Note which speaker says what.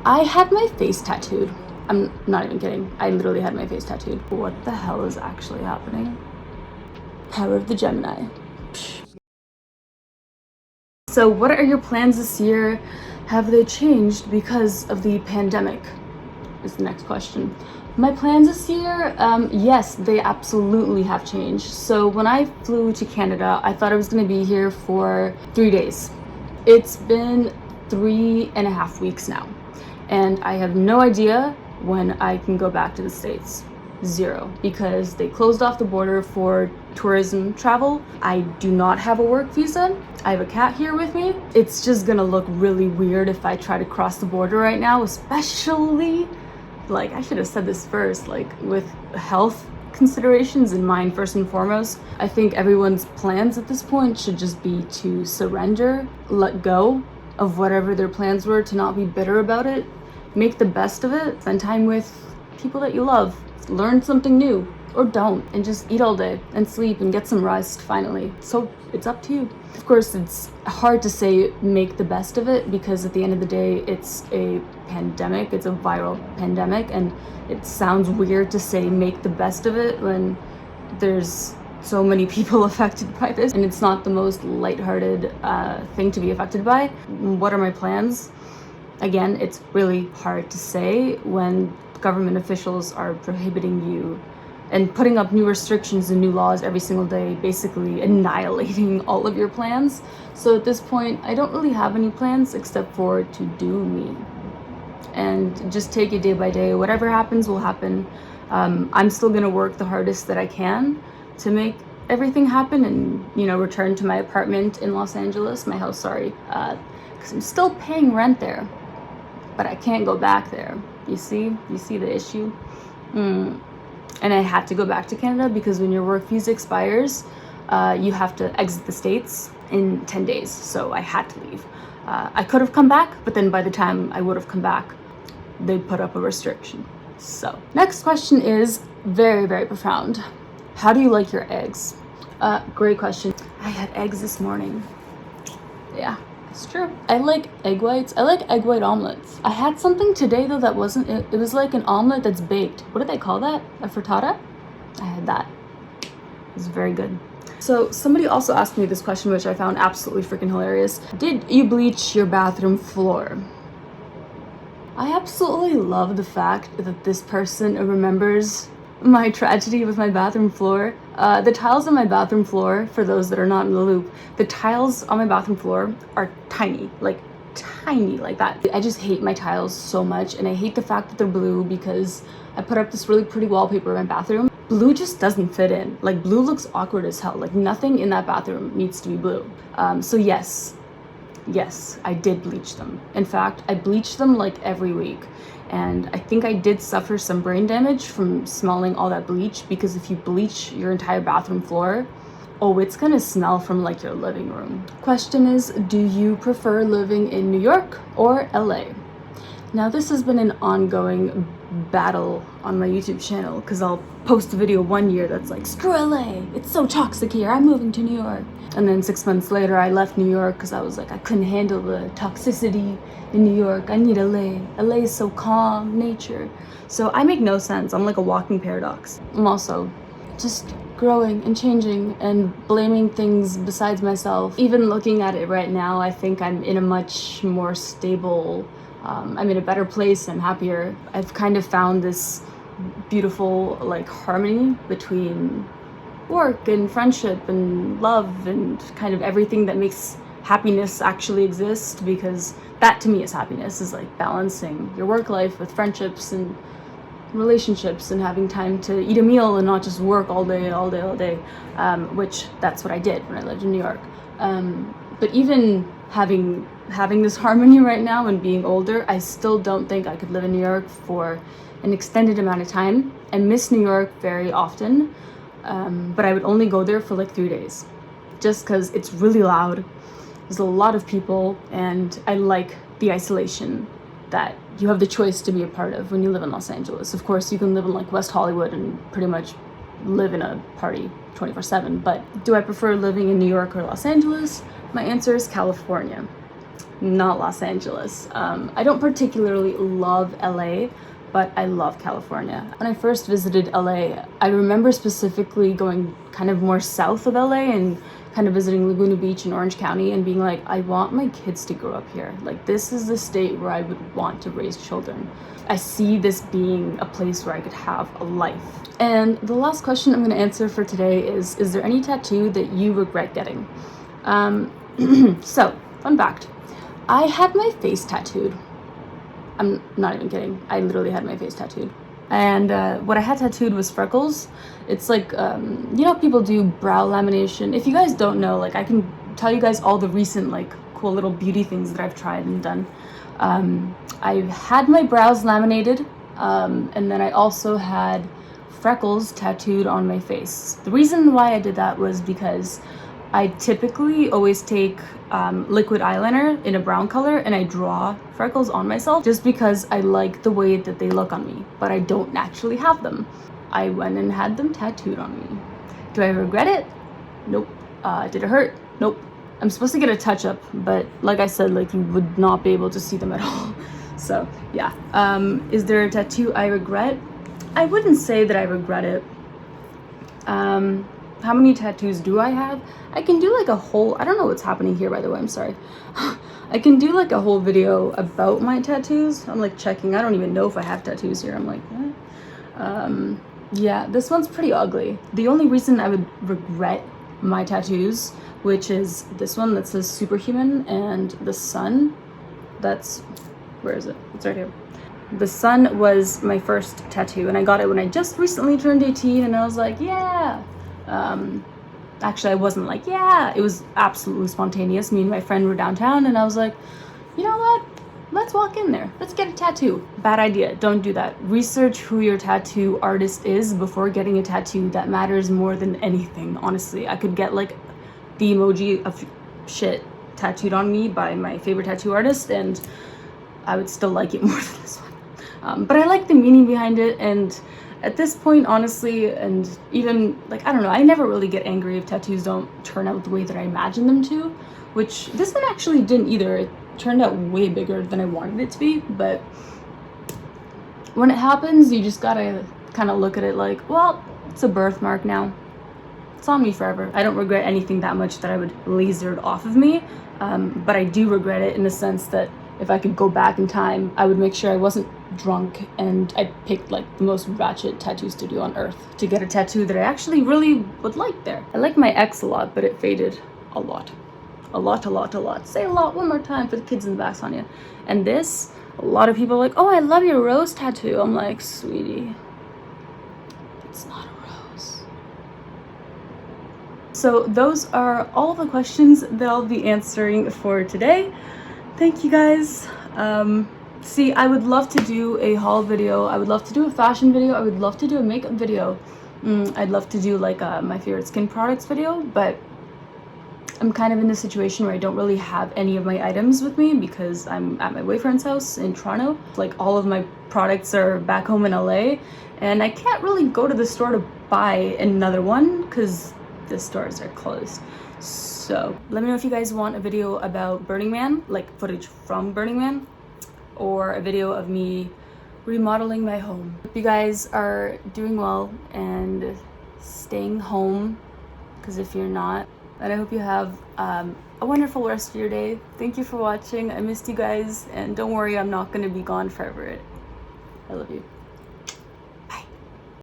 Speaker 1: I had my face tattooed. I'm not even kidding. I literally had my face tattooed. What the hell is actually happening? Power of the Gemini. So what are your plans this year? Have they changed because of the pandemic? Is the next question. My plans this year, yes, they absolutely have changed. So when I flew to Canada, I thought I was going to be here for 3 days. It's been 3.5 weeks now, and I have no idea when I can go back to the States. Zero, because they closed off the border for tourism travel. I do not have a work visa. I have a cat here with me. It's just gonna look really weird if I try to cross the border right now, especially, like, I should have said this first, like, with health considerations in mind first and foremost. I think everyone's plans at this point should just be to surrender, let go of whatever their plans were, to not be bitter about it, make the best of it, spend time with people that you love, learn something new, or don't, and just eat all day and sleep and get some rest finally. So it's up to you. Of course, it's hard to say make the best of it, because at the end of the day, it's a pandemic, it's a viral pandemic, and it sounds weird to say make the best of it when there's so many people affected by this, and it's not the most lighthearted thing to be affected by. What are my plans? Again, it's really hard to say when government officials are prohibiting you and putting up new restrictions and new laws every single day, basically annihilating all of your plans. So at this point, I don't really have any plans except for to do me and just take it day by day. Whatever happens will happen. I'm still gonna work the hardest that I can to make everything happen and, you know, return to my apartment in Los Angeles, my house, sorry, because I'm still paying rent there, but I can't go back there. You see the issue? And I had to go back to Canada because when your work visa expires, you have to exit the States in 10 days. So I had to leave. I could have come back, but then by the time I would have come back, they put up a restriction. So next question is very, very profound. How do you like your eggs? Great question. I had eggs this morning. Yeah. It's true. I like egg whites. I like egg white omelets. I had something today though that wasn't, it was like an omelet that's baked. What do they call that? A frittata? I had that. It was very good. So somebody also asked me this question, which I found absolutely freaking hilarious. Did you bleach your bathroom floor? I absolutely love the fact that this person remembers my tragedy with my bathroom floor. The tiles on my bathroom floor, for those that are not in the loop, the tiles on my bathroom floor are tiny like that. I just hate my tiles so much, and I hate the fact that they're blue because I put up this really pretty wallpaper in my bathroom. Blue just doesn't fit in. Like, blue looks awkward as hell. Like, nothing in that bathroom needs to be blue. So yes, I did bleach them. In fact, I bleach them like every week. And I think I did suffer some brain damage from smelling all that bleach, because if you bleach your entire bathroom floor, oh, it's gonna smell from like your living room. Question is, do you prefer living in New York or LA? Now, this has been an ongoing battle on my YouTube channel, because I'll post a video one year that's like, screw LA, it's so toxic here, I'm moving to New York. And then 6 months later, I left New York because I was like, I couldn't handle the toxicity in New York. I need LA. LA is so calm, nature. So I make no sense. I'm like a walking paradox. I'm also just growing and changing and blaming things besides myself. Even looking at it right now, I think I'm in a much more stable, I'm in a better place. I'm happier. I've kind of found this beautiful like harmony between work and friendship and love and kind of everything that makes happiness actually exist, because that to me is happiness, is like balancing your work life with friendships and relationships and having time to eat a meal and not just work all day, which that's what I did when I lived in New York. But even having this harmony right now and being older, I still don't think I could live in New York for an extended amount of time. I miss New York very often. But I would only go there for like 3 days, just because it's really loud. There's a lot of people, and I like the isolation that you have the choice to be a part of when you live in Los Angeles. Of course, you can live in like West Hollywood and pretty much live in a party 24/7. But do I prefer living in New York or Los Angeles? My answer is California. not Los Angeles. I don't particularly love LA, but I love California. When I first visited LA, I remember specifically going kind of more south of LA and kind of visiting Laguna Beach and Orange County and being like, I want my kids to grow up here. Like, this is the state where I would want to raise children. I see this being a place where I could have a life. And the last question I'm going to answer for today is there any tattoo that you regret getting? So, fun fact. I had my face tattooed. I'm not even kidding. I literally had my face tattooed. And what I had tattooed was freckles. It's like, you know, people do brow lamination. If you guys don't know, like, I can tell you guys all the recent, like, cool little beauty things that I've tried and done. I've had my brows laminated, and then I also had freckles tattooed on my face. The reason why I did that was because I typically always take liquid eyeliner in a brown color and I draw freckles on myself just because I like the way that they look on me, but I don't naturally have them. I went and had them tattooed on me. Do I regret it? Nope. Did it hurt? Nope. I'm supposed to get a touch-up, but like I said, like, you would not be able to see them at all. So yeah. Is there a tattoo I regret? I wouldn't say that I regret it. How many tattoos do I have? I can do like a whole, I don't know what's happening here, by the way, I'm sorry. I can do like a whole video about my tattoos. I'm like checking, I don't even know if I have tattoos here. I'm like, what? Yeah, this one's pretty ugly. The only reason I would regret my tattoos, which is this one that says superhuman, and the sun, that's, where is it? It's right here. The sun was my first tattoo, and I got it when I just recently turned 18, and I was like, yeah. Actually, I wasn't like, yeah, it was absolutely spontaneous. Me and my friend were downtown, and I was like, you know what? Let's walk in there. Let's get a tattoo. Bad idea. Don't do that. Research who your tattoo artist is before getting a tattoo. That matters more than anything, honestly. I could get like the emoji of shit tattooed on me by my favorite tattoo artist, and I would still like it more than this one. But I like the meaning behind it, and at this point, honestly, and even, like, I don't know, I never really get angry if tattoos don't turn out the way that I imagine them to, which this one actually didn't either. It turned out way bigger than I wanted it to be, but when it happens, you just gotta kind of look at it like, well, it's a birthmark now. It's on me forever. I don't regret anything that much that I would laser it off of me, but I do regret it in the sense that if I could go back in time, I would make sure I wasn't drunk and I picked like the most ratchet tattoo studio on earth to get a tattoo that I actually really would like there. I like my ex a lot, but it faded a lot. A lot, a lot, a lot. Say a lot one more time for the kids in the back, Sonya. And this, a lot of people are like, oh, I love your rose tattoo. I'm like, sweetie, it's not a rose. So those are all the questions that I'll be answering for today. Thank you guys. See, I would love to do a haul video. I would love to do a fashion video. I would love to do a makeup video. I'd love to do like my favorite skin products video, but I'm kind of in this situation where I don't really have any of my items with me because I'm at my boyfriend's house in Toronto. Like, all of my products are back home in LA, and I can't really go to the store to buy another one because the stores are closed. So let me know if you guys want a video about Burning Man, like footage from Burning Man, or a video of me remodeling my home. Hope you guys are doing well and staying home, because if you're not, then I hope you have a wonderful rest of your day. Thank you for watching. I missed you guys, and don't worry, I'm not going to be gone forever. I love you.